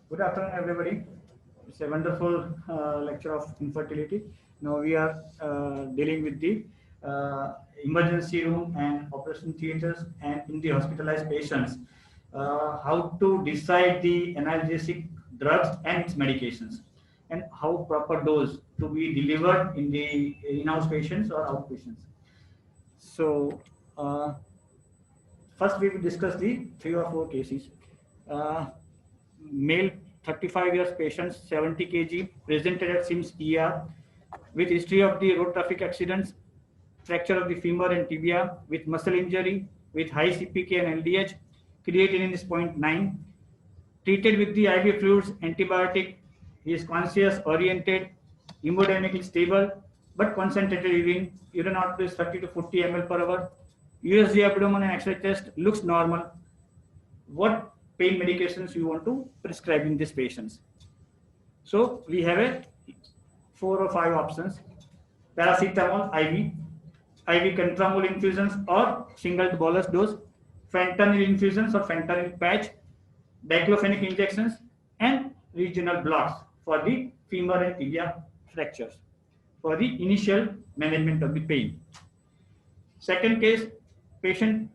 Good afternoon, everybody. It's a wonderful lecture of infertility. Now we are dealing with the emergency room and operation theaters and in the hospitalized patients. How to decide the analgesic drugs and its medications, and how proper dose to be delivered in the in-house patients or outpatients. So, first we will discuss the 3 or 4 cases. Male 35 years patient 70 kg presented at SIMS ER with history of the road traffic accidents, fracture of the femur and tibia with muscle injury with high CPK and LDH, creatinine is 0.9, treated with the IV fluids, antibiotic. He is conscious, oriented, hemodynamically stable, but concentrated urine output is 30 to 40 ml per hour. USG abdomen and X-ray test looks normal. What pain medications you want to prescribe in these patients? So we have a 4 or 5 options: paracetamol IV, IV contramol infusions or single bolus dose, fentanyl infusions or fentanyl patch, diclofenac injections, and regional blocks for the femur and tibia fractures for the initial management of the pain. Second case, patient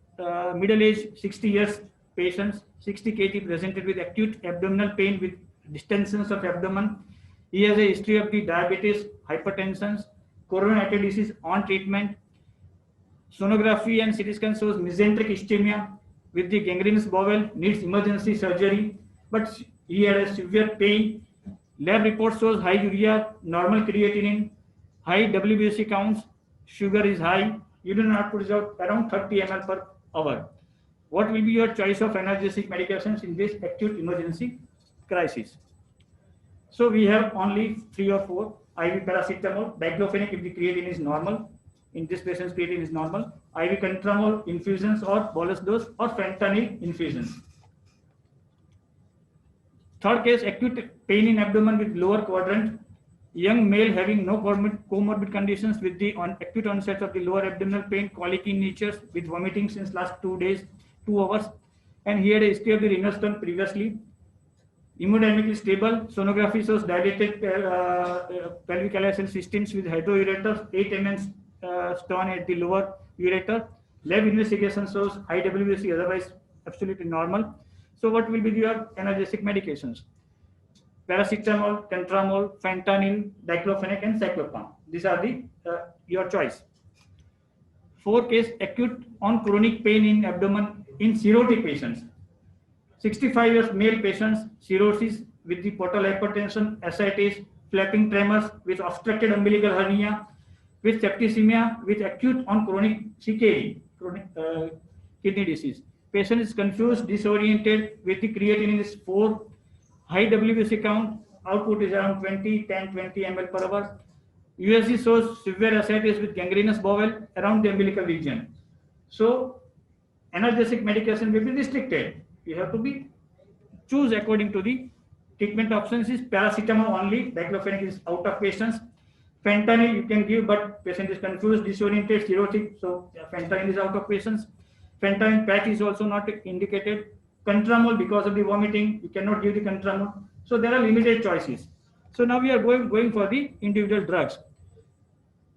middle age 60 years, patients 60 kg presented with acute abdominal pain with distensions of abdomen. He has a history of the diabetes, hypertension, coronary artery disease on treatment. Sonography and CT scan shows mesenteric ischemia with the gangrenous bowel, needs emergency surgery, but he had a severe pain. Lab report shows high urea, normal creatinine, high WBC counts, sugar is high, urine output is out around 30 ml per hour. What will be your choice of analgesic medications in this acute emergency crisis? So we have only 3 or 4: IV paracetamol, diclofenac if the creatinine is normal. In this patient's creatinine is normal. IV contramol infusions or bolus dose, or fentanyl infusions. Third case, acute pain in abdomen with lower quadrant. Young male having no comorbid conditions with the acute onset of the lower abdominal pain, colic in nature with vomiting since last 2 days, 2 hours, and he had a history of the renal stone previously. Hemodynamically stable. Sonography shows dilated pelvic LSL systems with hydroureters, 8 mm stone at the lower ureter. Lab investigation shows high WBC, otherwise absolutely normal. So what will be your analgesic medications? Paracetamol, contramol, fentanyl, diclofenac, and cyclopam. These are the your choice. 4 case, acute on chronic pain in abdomen in cirrhotic patients. 65 years male patients, cirrhosis with the portal hypertension, ascites, flapping tremors with obstructed umbilical hernia, with septicemia, with acute on chronic CKD, chronic kidney disease. Patient is confused, disoriented, with the creatinine is 4, high WBC count, output is around 20 ml per hour. USG shows severe ascites with gangrenous bowel around the umbilical region. So analgesic medication will be restricted. You have to be choose according to the treatment options. Is paracetamol only, diclofenac is out of patients. Fentanyl you can give, but patient is confused, disoriented, cirrhotic, so fentanyl is out of patients. Fentanyl patch is also not indicated. Contramol, because of the vomiting, you cannot give the contramol. So there are limited choices. So now we are going for the individual drugs.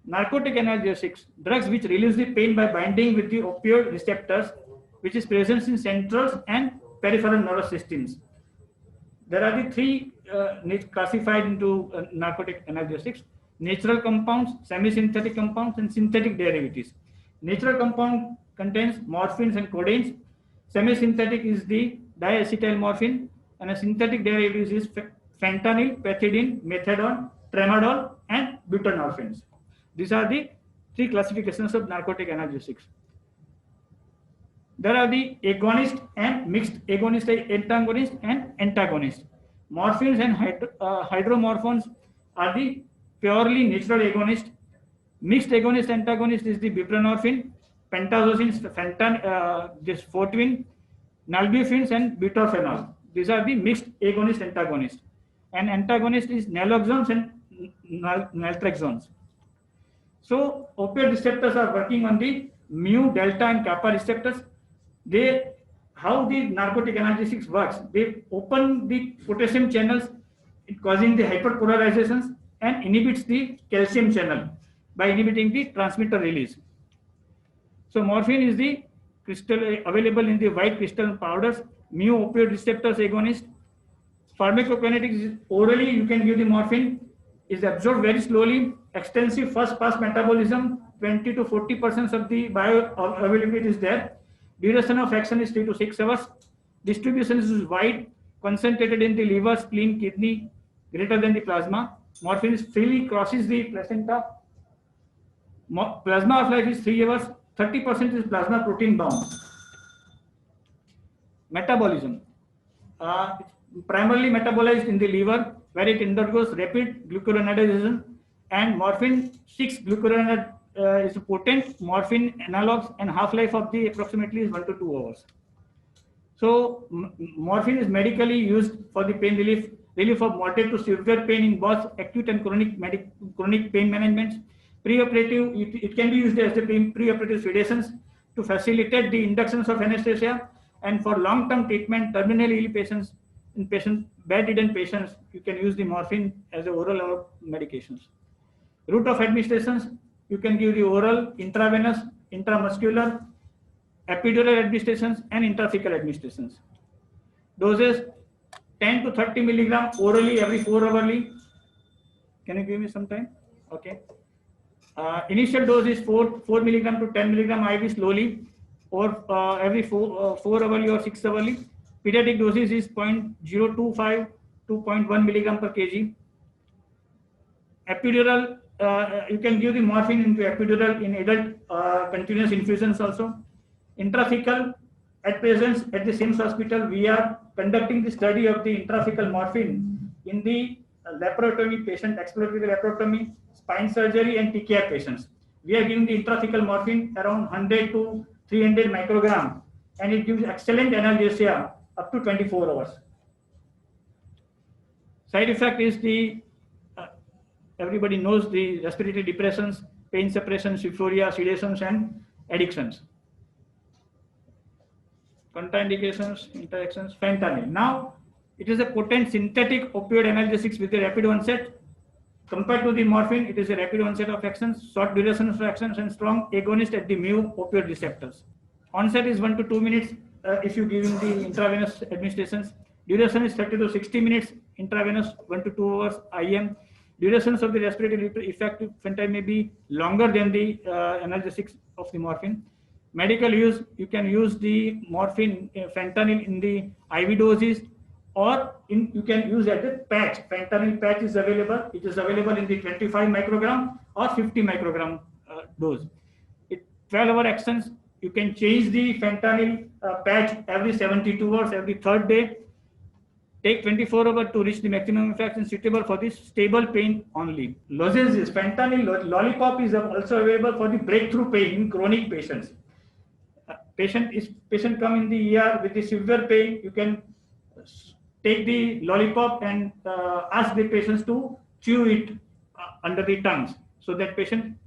Narcotic analgesics, drugs which release the pain by binding with the opioid receptors, which is present in central and peripheral nervous systems. There are the 3 classified into narcotic analgesics: natural compounds, semi-synthetic compounds, and synthetic derivatives. Natural compound contains morphines and codeines. Semi-synthetic is the diacetyl morphine, and a synthetic derivative is fentanyl, pethidine, methadone, tramadol, and buprenorphines. These are the 3 classifications of narcotic analgesics. There are the agonist and mixed agonist, antagonist and antagonist. Morphines and hydromorphones are the purely natural agonist. Mixed agonist antagonist is the buprenorphine, pentazocine, this fortwin, nalbuphines, and butorphanol. These are the mixed agonist antagonist. And antagonist is naloxone and naltrexone. So opioid receptors are working on the mu, delta, and kappa receptors. They how the narcotic analgesics works. They open the potassium channels, causing the hyperpolarizations, and inhibits the calcium channel by inhibiting the transmitter release. So morphine is the crystal available in the white crystal powders, mu opioid receptors agonist. Pharmacokinetics is orally you can give the morphine, is absorbed very slowly, extensive first pass metabolism, 20 to 40% of the bioavailability is there. Duration of action is 3 to 6 hours. Distribution is wide, concentrated in the liver, spleen, kidney, greater than the plasma. Morphine is freely crosses the placenta. Plasma of life is 3 hours. 30% is plasma protein bound. Metabolism. Primarily metabolized in the liver, where it undergoes rapid glucuronidation, and morphine 6-glucuronide is potent morphine analogs, and half-life of the approximately is 1 to 2 hours. So morphine is medically used for the pain relief of moderate to severe pain in both acute and chronic pain management. Preoperative, it can be used as the preoperative sedations to facilitate the inductions of anesthesia, and for long-term treatment, terminally ill patients, in bedridden patients, you can use the morphine as a oral medications. Route of administrations, you can give the oral, intravenous, intramuscular, epidural administrations, and intrathecal administrations. Doses 10 to 30 milligram orally every 4 hourly. Can you give me some time? Okay. Initial dose is 4 milligram to 10 milligram IV slowly, or every 4 hourly or 6 hourly. Pediatric dosage is 0.025 to 0.1 milligram per kg. Epidural, you can give the morphine into epidural in adult continuous infusions also. Intrathecal, at present at the SIMS hospital, we are conducting the study of the intrathecal morphine in the laparotomy patient, exploratory laparotomy, spine surgery, and TKI patients. We are giving the intrathecal morphine around 100 to 300 microgram, and it gives excellent analgesia up to 24 hours. Side effect is the, everybody knows the respiratory depressions, pain suppression, euphoria, sedations, and addictions. Contraindications, interactions, fentanyl. Now, it is a potent synthetic opioid analgesics with a rapid onset. Compared to the morphine, it is a rapid onset of actions, short duration of actions, and strong agonist at the mu opioid receptors. Onset is 1 to 2 minutes if you give the intravenous administrations. Duration is 30 to 60 minutes, intravenous 1 to 2 hours IM. Durations of the respiratory effect fentanyl may be longer than the analgesics of the morphine. Medical use, you can use the morphine, fentanyl in the IV doses, or you can use as a patch. Fentanyl patch is available. It is available in the 25 microgram or 50 microgram dose. 12-hour actions, you can change the fentanyl patch every 72 hours, every third day. Take 24 hours to reach the maximum effect and suitable for the stable pain only. Lozenges, fentanyl lollipop is also available for the breakthrough pain in chronic patients. Patient come in the ER with the severe pain, you can take the lollipop and ask the patients to chew it under the tongues, so that patient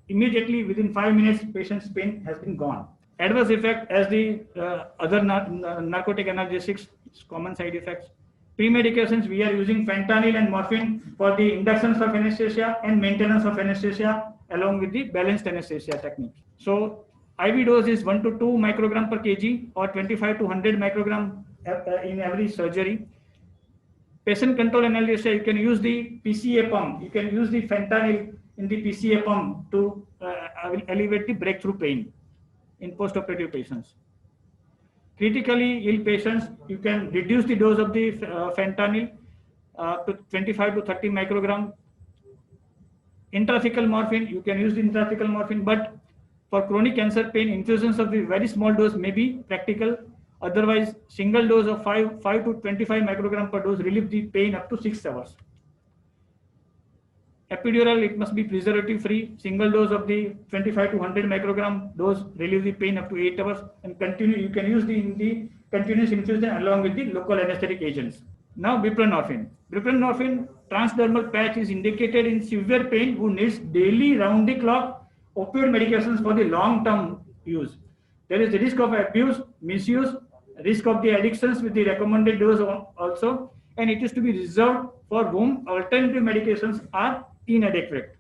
immediately within 5 minutes patient's pain has been gone. Adverse effect, as the other narcotic analgesics, common side effects. Pre-medications, we are using fentanyl and morphine for the inductions of anesthesia and maintenance of anesthesia along with the balanced anesthesia technique. So IV dose is 1 to 2 microgram per kg or 25 to 100 microgram in every surgery. Patient control analgesia, you can use the PCA pump. You can use the fentanyl in the PCA pump to alleviate the breakthrough pain in postoperative patients. Critically ill patients, you can reduce the dose of the fentanyl to 25 to 30 microgram. Intrathecal morphine, you can use the intrathecal morphine, but for chronic cancer pain, infusions of the very small dose may be practical. Otherwise, single dose of 5 to 25 microgram per dose relieve the pain up to 6 hours. Epidural, it must be preservative free. Single dose of the 25 to 100 microgram dose relieve the pain up to 8 hours, and continue. You can use the continuous infusion along with the local anesthetic agents. Now, buprenorphine. Buprenorphine transdermal patch is indicated in severe pain who needs daily round-the-clock opioid medications for the long-term use. There is the risk of abuse, misuse, risk of the addictions with the recommended dose also, and it is to be reserved for whom alternative medications are inadequate.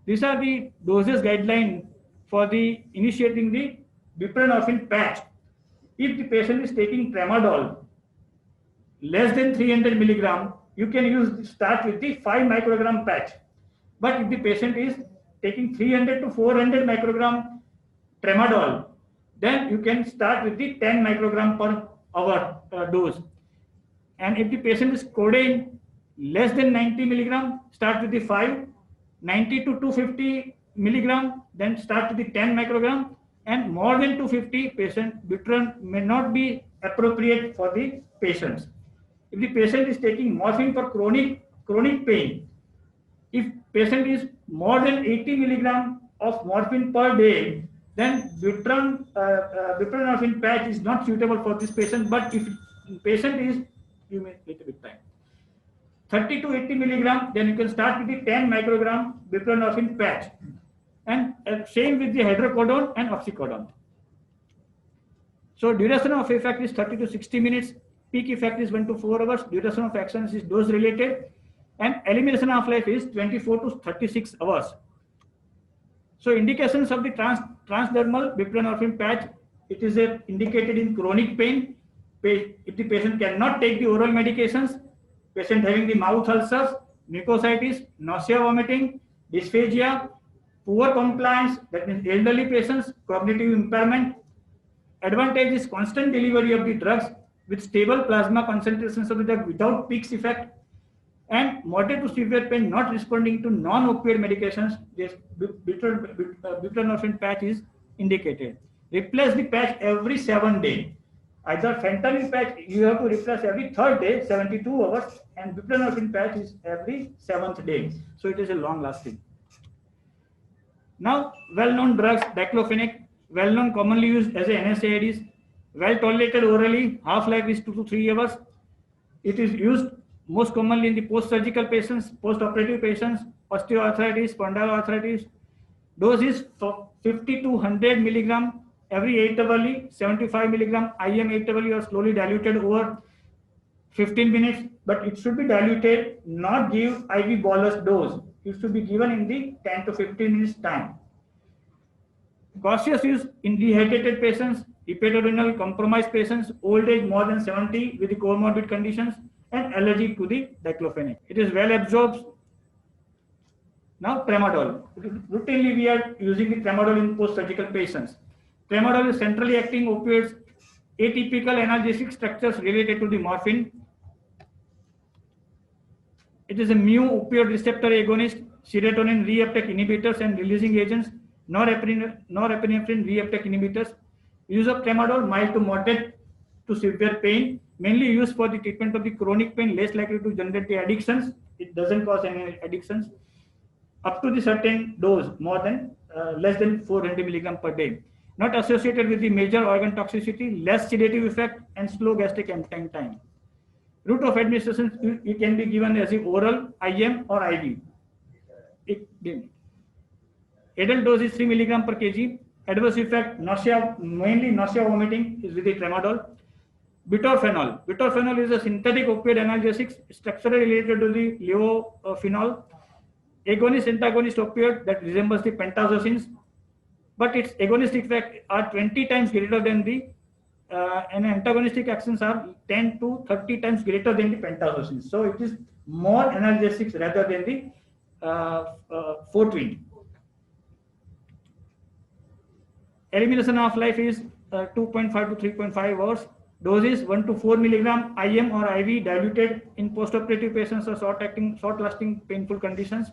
These are the doses guideline for the initiating the buprenorphine patch. If the patient is taking tramadol less than 300 milligram, you can start with the 5 microgram patch. But if the patient is taking 300 to 400 microgram tramadol, then you can start with the 10 microgram per hour dose. And if the patient is codeine less than 90 milligram, start with the 5, 90 to 250 milligram, then start with the 10 microgram, and more than 250 patient Butrun may not be appropriate for the patients. If the patient is taking morphine for chronic pain, if patient is more than 80 milligram of morphine per day, then buprenorphine patch is not suitable for this patient. But if patient is, you may wait a bit time, 30 to 80 milligram, then you can start with the 10 microgram buprenorphine patch. And same with the hydrocodone and oxycodone. So duration of effect is 30 to 60 minutes. Peak effect is 1 to 4 hours. Duration of action is dose related. And elimination of life is 24 to 36 hours. So indications of the transdermal buprenorphine patch, it is indicated in chronic pain. If the patient cannot take the oral medications, patient having the mouth ulcers, mucositis, nausea, vomiting, dysphagia, poor compliance, that means elderly patients, cognitive impairment. Advantage is constant delivery of the drugs with stable plasma concentrations of the drug without peaks effect, and moderate to severe pain not responding to non-opioid medications. This buprenorphine patch is indicated. Replace the patch every 7 days. Either fentanyl patch you have to replace every 3rd day, 72 hours, and buprenorphine patch is every 7th day. So it is a long lasting. Now, well-known drugs, diclofenac, well-known, commonly used as a NSAIDs, well tolerated orally, half-life is 2 to 3 hours. It is used most commonly in the post-surgical patients, post-operative patients, osteoarthritis, spondyloarthritis. Dose is 50 to 100 milligram every 8 hourly, 75 milligram IM 8 hourly or slowly diluted over 15 minutes, but it should be diluted, not give IV bolus dose. It should be given in the 10 to 15 minutes time. Cautious use in dehydrated patients, hepatorenal compromised patients, old age more than 70 with the comorbid conditions, and allergic to the diclofenac. It is well absorbed. Now tramadol. Routinely we are using the tramadol in post-surgical patients. Tramadol is centrally acting opioids, atypical analgesic structures related to the morphine. It is a mu-opioid receptor agonist, serotonin reuptake inhibitors and releasing agents, norepinephrine reuptake inhibitors. Use of tramadol mild to moderate to severe pain, mainly used for the treatment of the chronic pain, less likely to generate the addictions. It doesn't cause any addictions. Up to the certain dose, less than 400 milligram per day. Not associated with the major organ toxicity, less sedative effect, and slow gastric emptying time. Route of administration, it can be given as oral, IM, or IV. Adult dose is 3 milligram per kg. Adverse effect, nausea, mainly nausea, vomiting, is with the tramadol. Butorphanol. Butorphanol is a synthetic opioid analgesic structurally related to the levofinol. Agonist antagonist opioid that resembles the pentazocines, but its agonistic effect are 20 times greater than the and antagonistic actions are 10 to 30 times greater than the pentazocines. So it is more analgesics rather than the Fortrin. Elimination of life is 2.5 to 3.5 hours. Doses 1 to 4 milligram IM or IV diluted in postoperative patients or short-lasting painful conditions.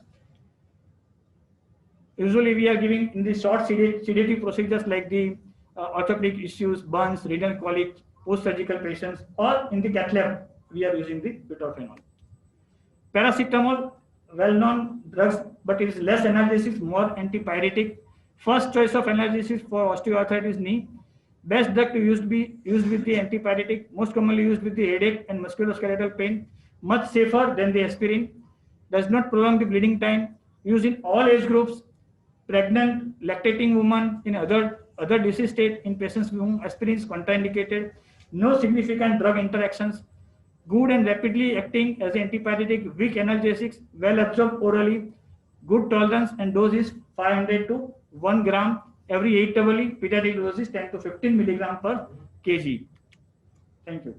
Usually we are giving in the short sedative procedures like the orthopedic issues, burns, renal colic, post-surgical patients, or in the cath lab we are using the butorphanol. Paracetamol, well-known drugs, but it is less analgesic, more antipyretic. First choice of analgesics for osteoarthritis knee. Best drug to used with the antipyretic, most commonly used with the headache and musculoskeletal pain. Much safer than the aspirin. Does not prolong the bleeding time. Used in all age groups. Pregnant, lactating women, in other disease state, in patients with whom aspirin is contraindicated. no significant drug interactions, good and rapidly acting as antipyretic, weak analgesics, well absorbed orally, good tolerance, and dose is 500 to 1 gram every 8 hourly. Pediatric dose is 10 to 15 milligram per kg. Thank you.